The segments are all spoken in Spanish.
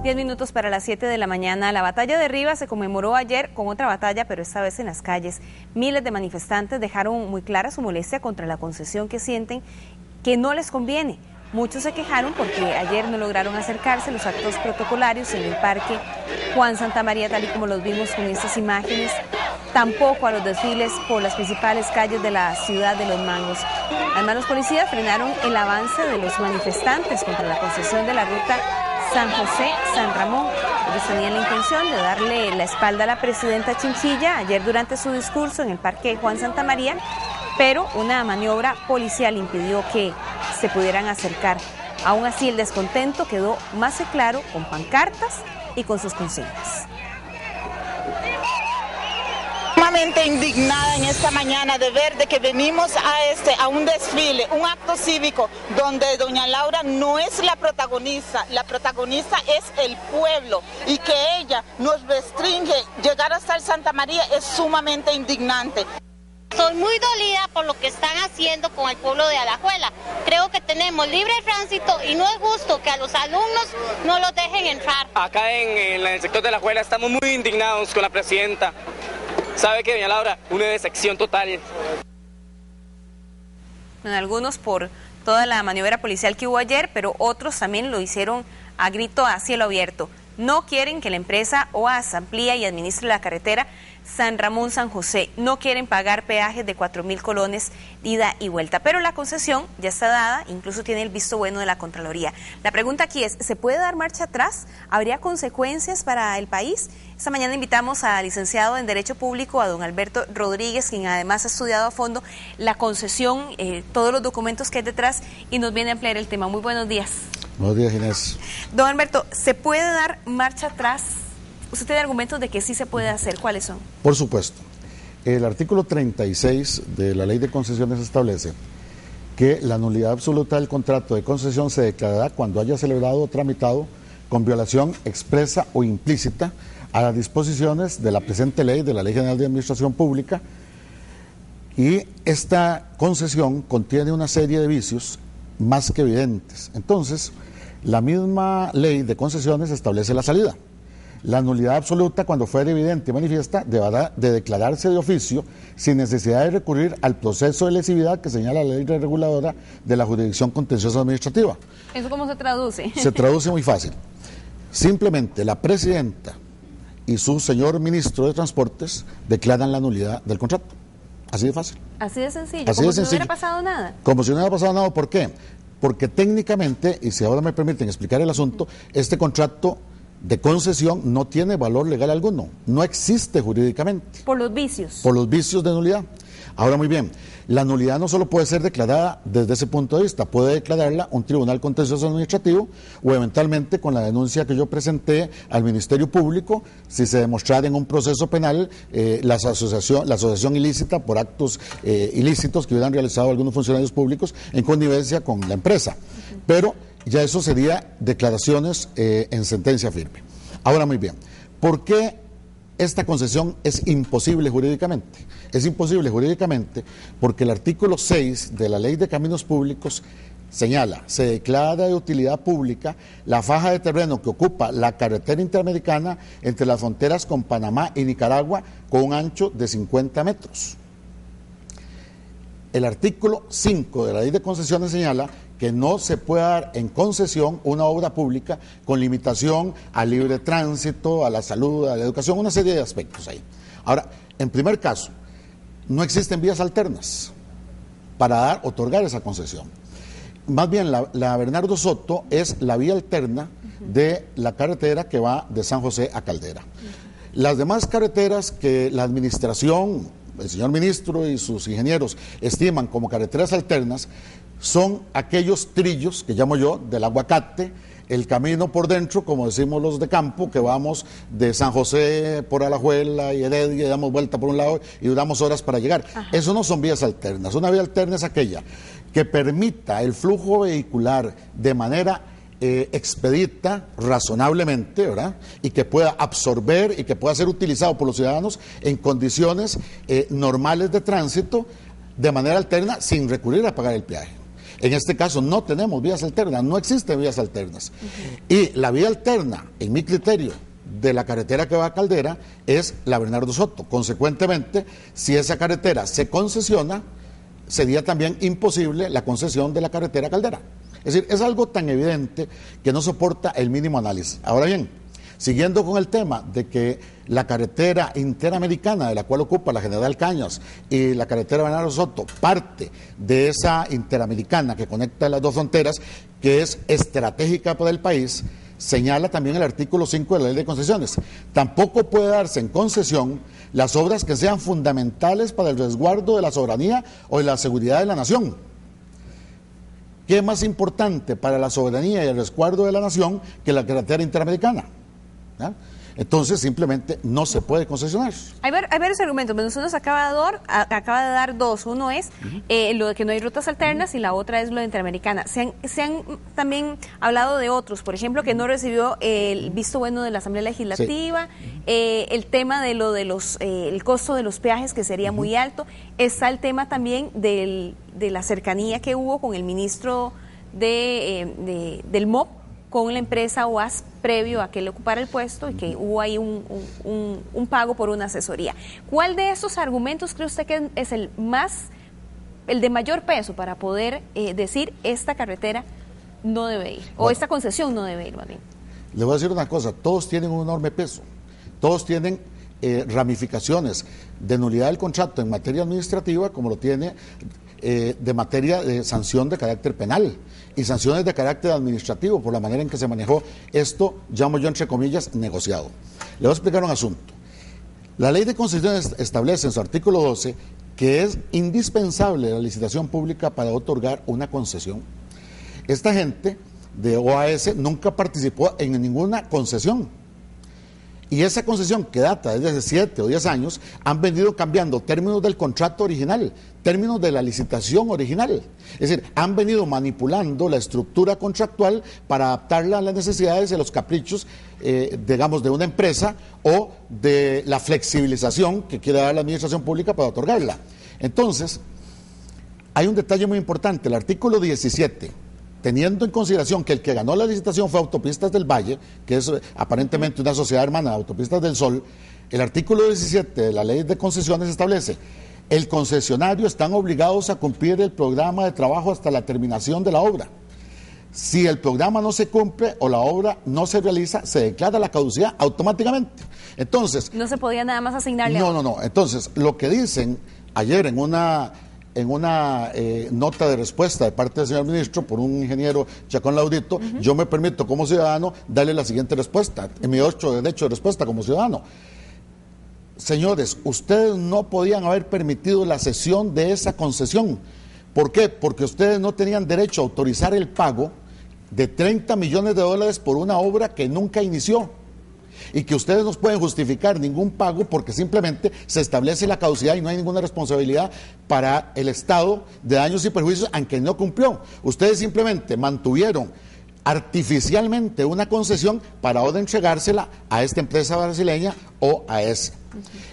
10 minutos para las 7 de la mañana. La batalla de Rivas se conmemoró ayer con otra batalla, pero esta vez en las calles. Miles de manifestantes dejaron muy clara su molestia contra la concesión que sienten que no les conviene. Muchos se quejaron porque ayer no lograron acercarse a los actos protocolarios en el Parque Juan Santamaría, tal y como los vimos con estas imágenes, tampoco a los desfiles por las principales calles de la ciudad de Los Mangos. Además, los policías frenaron el avance de los manifestantes contra la concesión de la ruta San José-San Ramón. Ellos tenían la intención de darle la espalda a la presidenta Chinchilla ayer durante su discurso en el Parque Juan Santamaría, pero una maniobra policial impidió que se pudieran acercar. Aún así, el descontento quedó más claro con pancartas y con sus consignas. Sumamente indignada en esta mañana de ver de que venimos a un desfile, un acto cívico donde doña Laura no es la protagonista es el pueblo, y que ella nos restringe llegar hasta el Santa María es sumamente indignante. Soy muy dolida por lo que están haciendo con el pueblo de Alajuela. Creo que tenemos libre tránsito y no es justo que a los alumnos no los dejen entrar. Acá en el sector de Alajuela estamos muy indignados con la presidenta. Sabe que doña Laura, una decepción total. Bueno, algunos por toda la maniobra policial que hubo ayer, pero otros también lo hicieron a grito a cielo abierto. No quieren que la empresa OAS amplíe y administre la carretera San Ramón-San José. No quieren pagar peajes de 4.000 colones ida y vuelta. Pero la concesión ya está dada, incluso tiene el visto bueno de la Contraloría. La pregunta aquí es, ¿se puede dar marcha atrás? ¿Habría consecuencias para el país? Esta mañana invitamos al licenciado en Derecho Público, a don Alberto Rodríguez, quien además ha estudiado a fondo la concesión, todos los documentos que hay detrás, y nos viene a ampliar el tema. Muy buenos días. Buenos días, Inés. Don Alberto, ¿se puede dar marcha atrás? ¿Usted tiene argumentos de que sí se puede hacer? ¿Cuáles son? Por supuesto. El artículo 36 de la Ley de Concesiones establece que la nulidad absoluta del contrato de concesión se declarará cuando haya celebrado o tramitado con violación expresa o implícita a las disposiciones de la presente ley, de la Ley General de Administración Pública, y esta concesión contiene una serie de vicios más que evidentes. Entonces, la misma Ley de Concesiones establece la salida. La nulidad absoluta, cuando fuera evidente y manifiesta, deberá de declararse de oficio sin necesidad de recurrir al proceso de lesividad que señala la ley reguladora de la jurisdicción contenciosa administrativa. ¿Eso cómo se traduce? Se traduce muy fácil. Simplemente la presidenta y su señor ministro de Transportes declaran la nulidad del contrato. Así de fácil. Así de sencillo. Así como de si sencillo. no hubiera pasado nada. Como si no hubiera pasado nada. ¿Por qué? Porque técnicamente, y si ahora me permiten explicar el asunto, este contrato de concesión no tiene valor legal alguno, no existe jurídicamente. Por los vicios. Por los vicios de nulidad. Ahora, muy bien, la nulidad no solo puede ser declarada desde ese punto de vista, puede declararla un tribunal contencioso administrativo o eventualmente con la denuncia que yo presenté al Ministerio Público, si se demostrara en un proceso penal la asociación ilícita por actos ilícitos que hubieran realizado algunos funcionarios públicos en connivencia con la empresa. Pero ya eso sería declaraciones en sentencia firme. Ahora, muy bien, ¿por qué esta concesión es imposible jurídicamente? Es imposible jurídicamente porque el artículo 6 de la Ley de Caminos Públicos señala, se declara de utilidad pública la faja de terreno que ocupa la carretera interamericana entre las fronteras con Panamá y Nicaragua con un ancho de 50 metros. El artículo 5 de la Ley de Concesiones señala que no se puede dar en concesión una obra pública con limitación al libre tránsito, a la salud, a la educación, una serie de aspectos ahí. Ahora, en primer caso, no existen vías alternas para otorgar esa concesión. Más bien, la Bernardo Soto es la vía alterna de la carretera que va de San José a Caldera. Las demás carreteras que la administración, el señor ministro y sus ingenieros estiman como carreteras alternas, son aquellos trillos que llamo yo del aguacate, el camino por dentro, como decimos los de campo, que vamos de San José por Alajuela y Heredia y damos vuelta por un lado y duramos horas para llegar. Ajá. Eso no son vías alternas. Una vía alterna es aquella que permita el flujo vehicular de manera expedita, razonablemente, ¿verdad? Y que pueda absorber y que pueda ser utilizado por los ciudadanos en condiciones normales de tránsito de manera alterna sin recurrir a pagar el peaje. En este caso no tenemos vías alternas, no existen vías alternas. Y la vía alterna, en mi criterio, de la carretera que va a Caldera es la Bernardo Soto. Consecuentemente, si esa carretera se concesiona, sería también imposible la concesión de la carretera Caldera. Es decir, es algo tan evidente que no soporta el mínimo análisis. Ahora bien, siguiendo con el tema de que la carretera interamericana, de la cual ocupa la General Cañas, y la carretera Bernardo Soto, parte de esa interamericana que conecta las dos fronteras, que es estratégica para el país, señala también el artículo 5 de la Ley de Concesiones. Tampoco puede darse en concesión las obras que sean fundamentales para el resguardo de la soberanía o de la seguridad de la nación. ¿Qué es más importante para la soberanía y el resguardo de la nación que la carretera interamericana? ¿Ah? Entonces simplemente no se puede concesionar. Hay varios argumentos, pero usted nos acaba de dar dos. Uno es lo de que no hay rutas alternas y la otra es lo de interamericana. Se han también hablado de otros, por ejemplo, que no recibió el visto bueno de la Asamblea Legislativa, el tema de lo de el costo de los peajes, que sería muy alto. Está el tema también de la cercanía que hubo con el ministro del MOP, con la empresa UAS previo a que él ocupara el puesto y que hubo ahí un pago por una asesoría. ¿Cuál de esos argumentos cree usted que es el de mayor peso para poder decir esta carretera no debe ir, o esta concesión no debe ir, más bien? Le voy a decir una cosa, todos tienen un enorme peso, todos tienen ramificaciones de nulidad del contrato en materia administrativa, como lo tiene de materia de sanción de carácter penal y sanciones de carácter administrativo por la manera en que se manejó esto, llamo yo entre comillas, negociado. Le voy a explicar un asunto. La Ley de Concesiones establece en su artículo 12 que es indispensable la licitación pública para otorgar una concesión. Esta gente de OAS nunca participó en ninguna concesión. Y esa concesión, que data desde 7 o 10 años, han venido cambiando términos del contrato original, términos de la licitación original. Es decir, han venido manipulando la estructura contractual para adaptarla a las necesidades y a los caprichos, digamos, de una empresa o de la flexibilización que quiere dar la administración pública para otorgarla. Entonces, hay un detalle muy importante, el artículo 17, teniendo en consideración que el que ganó la licitación fue Autopistas del Valle, que es aparentemente una sociedad hermana de Autopistas del Sol, el artículo 17 de la Ley de Concesiones establece: el concesionario están obligados a cumplir el programa de trabajo hasta la terminación de la obra. Si el programa no se cumple o la obra no se realiza, se declara la caducidad automáticamente. Entonces, no se podía nada más asignarle. No. Entonces, lo que dicen ayer en una nota de respuesta de parte del señor ministro por un ingeniero Chacón Laudito, yo me permito como ciudadano darle la siguiente respuesta, en mi derecho de respuesta como ciudadano. Señores, ustedes no podían haber permitido la cesión de esa concesión. ¿Por qué? Porque ustedes no tenían derecho a autorizar el pago de $30 millones por una obra que nunca inició, y que ustedes no pueden justificar ningún pago porque simplemente se establece la caducidad y no hay ninguna responsabilidad para el Estado de daños y perjuicios aunque no cumplió. Ustedes simplemente mantuvieron artificialmente una concesión para ahora entregársela a esta empresa brasileña o a esa.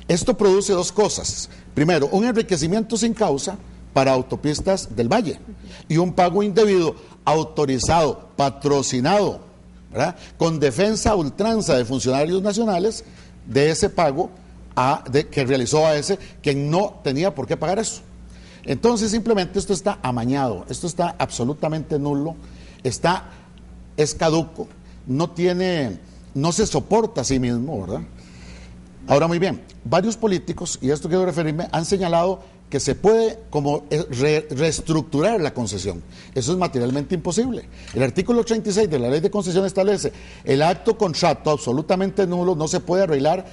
Esto produce dos cosas. Primero, un enriquecimiento sin causa para Autopistas del Valle y un pago indebido, autorizado, patrocinado, ¿verdad?, con defensa a ultranza de funcionarios nacionales de ese pago que realizó AES, quien no tenía por qué pagar eso. Entonces simplemente esto está amañado, esto está absolutamente nulo, es caduco, no se soporta a sí mismo, ¿verdad? Ahora, muy bien, varios políticos, y a esto quiero referirme, han señalado que se puede como reestructurar la concesión. Eso es materialmente imposible. El artículo 36 de la Ley de Concesión establece: el acto contrato absolutamente nulo no se puede arreglar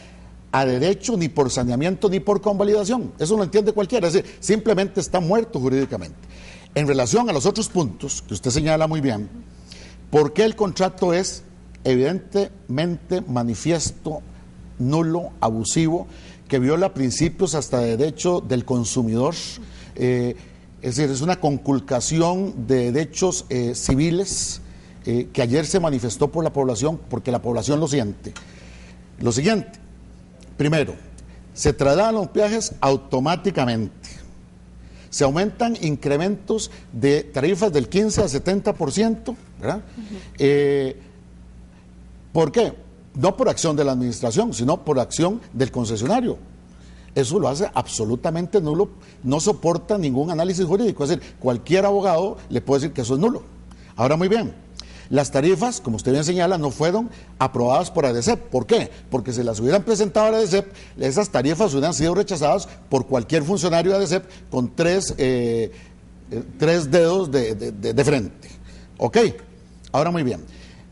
a derecho, ni por saneamiento, ni por convalidación. Eso lo entiende cualquiera, es decir, simplemente está muerto jurídicamente. En relación a los otros puntos, que usted señala muy bien, ¿por qué el contrato es evidentemente manifiesto, nulo, abusivo, que viola principios hasta de derecho del consumidor? Es decir, es una conculcación de derechos civiles que ayer se manifestó por la población, porque la población lo siente. Lo siguiente: primero, se trasladan los peajes automáticamente. se aumentan incrementos de tarifas del 15 al 70%, ¿verdad? ¿Por qué? No por acción de la administración, sino por acción del concesionario. Eso lo hace absolutamente nulo, no soporta ningún análisis jurídico, es decir, cualquier abogado le puede decir que eso es nulo. Ahora, muy bien, las tarifas, como usted bien señala, no fueron aprobadas por ADECEP. ¿Por qué? Porque si las hubieran presentado a ADECEP, esas tarifas hubieran sido rechazadas por cualquier funcionario de ADECEP con tres dedos de frente. ¿Ok? Ahora, muy bien.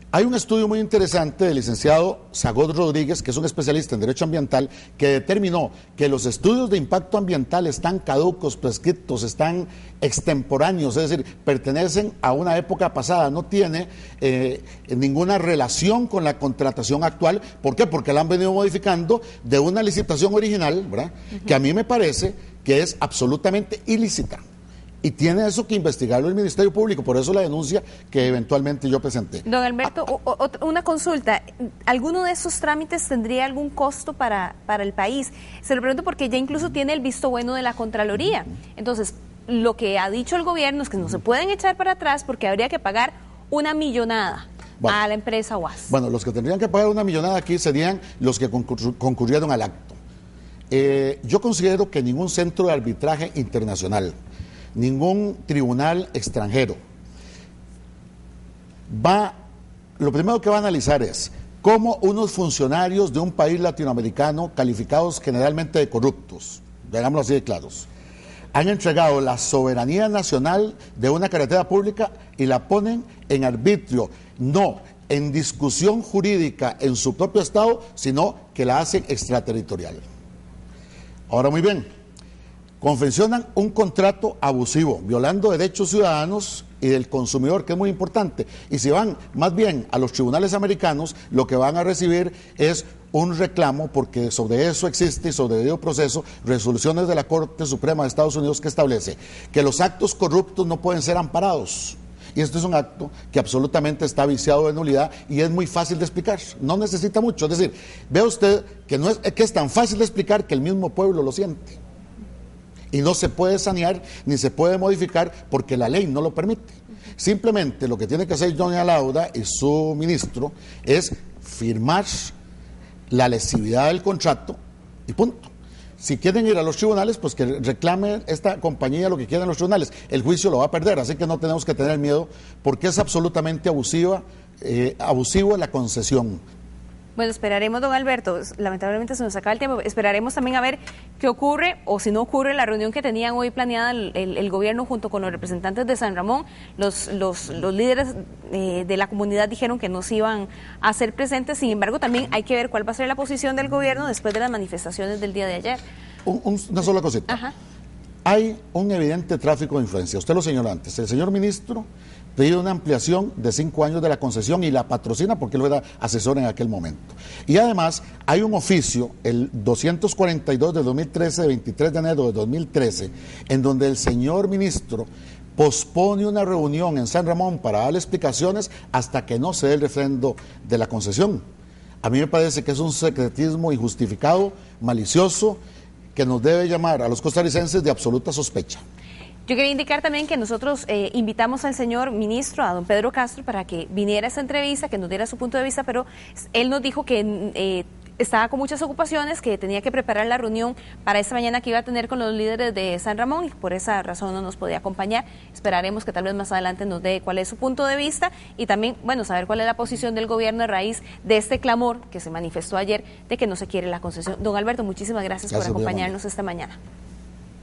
Hay un estudio muy interesante del licenciado Zagot Rodríguez, que es un especialista en Derecho Ambiental, que determinó que los estudios de impacto ambiental están caducos, prescritos, están extemporáneos, es decir, pertenecen a una época pasada, no tiene ninguna relación con la contratación actual. ¿Por qué? Porque la han venido modificando de una licitación original, ¿verdad? Que a mí me parece que es absolutamente ilícita. Y tiene eso que investigarlo el Ministerio Público, por eso la denuncia que eventualmente yo presenté. Don Alberto, una consulta, ¿alguno de esos trámites tendría algún costo para el país? Se lo pregunto porque ya incluso tiene el visto bueno de la Contraloría. Entonces, lo que ha dicho el gobierno es que no se pueden echar para atrás porque habría que pagar una millonada a la empresa UAS. Bueno, los que tendrían que pagar una millonada aquí serían los que concurrieron al acto. Yo considero que ningún centro de arbitraje internacional, ningún tribunal extranjero lo primero que va a analizar es cómo unos funcionarios de un país latinoamericano, calificados generalmente de corruptos, digámoslo así de claros, han entregado la soberanía nacional de una carretera pública y la ponen en arbitrio, no en discusión jurídica en su propio estado, sino que la hacen extraterritorial. Ahora, muy bien, confeccionan un contrato abusivo, violando derechos ciudadanos y del consumidor, que es muy importante. Y si van más bien a los tribunales americanos, lo que van a recibir es un reclamo, porque sobre eso existe, y sobre debido proceso, resoluciones de la Corte Suprema de Estados Unidos que establece que los actos corruptos no pueden ser amparados. Y esto es un acto que absolutamente está viciado de nulidad y es muy fácil de explicar, no necesita mucho. Es decir, vea usted que es tan fácil de explicar que el mismo pueblo lo siente. Y no se puede sanear ni se puede modificar porque la ley no lo permite. Simplemente lo que tiene que hacer doña Laura y su ministro es firmar la lesividad del contrato y punto. Si quieren ir a los tribunales, pues que reclame esta compañía lo que quieran los tribunales. El juicio lo va a perder, así que no tenemos que tener miedo porque es absolutamente abusivo la concesión. Bueno, esperaremos, don Alberto, lamentablemente se nos acaba el tiempo, esperaremos también a ver qué ocurre o si no ocurre la reunión que tenían hoy planeada el gobierno junto con los representantes de San Ramón. Los líderes de la comunidad dijeron que no se iban a hacer presentes, sin embargo también hay que ver cuál va a ser la posición del gobierno después de las manifestaciones del día de ayer. Una sola cosita. Ajá. Hay un evidente tráfico de influencia, usted lo señaló antes, el señor ministro pide una ampliación de 5 años de la concesión y la patrocina porque él era asesor en aquel momento. Y además hay un oficio, el 242 de 2013, de 23 de enero de 2013, en donde el señor ministro pospone una reunión en San Ramón para darle explicaciones hasta que no se dé el refrendo de la concesión. A mí me parece que es un secretismo injustificado, malicioso, que nos debe llamar a los costarricenses de absoluta sospecha. Yo quería indicar también que nosotros invitamos al señor ministro, a don Pedro Castro, para que viniera a esta entrevista, que nos diera su punto de vista, pero él nos dijo que estaba con muchas ocupaciones, que tenía que preparar la reunión para esta mañana que iba a tener con los líderes de San Ramón y por esa razón no nos podía acompañar. Esperaremos que tal vez más adelante nos dé cuál es su punto de vista y también, bueno, saber cuál es la posición del gobierno a raíz de este clamor que se manifestó ayer de que no se quiere la concesión. Don Alberto, muchísimas gracias por acompañarnos esta mañana.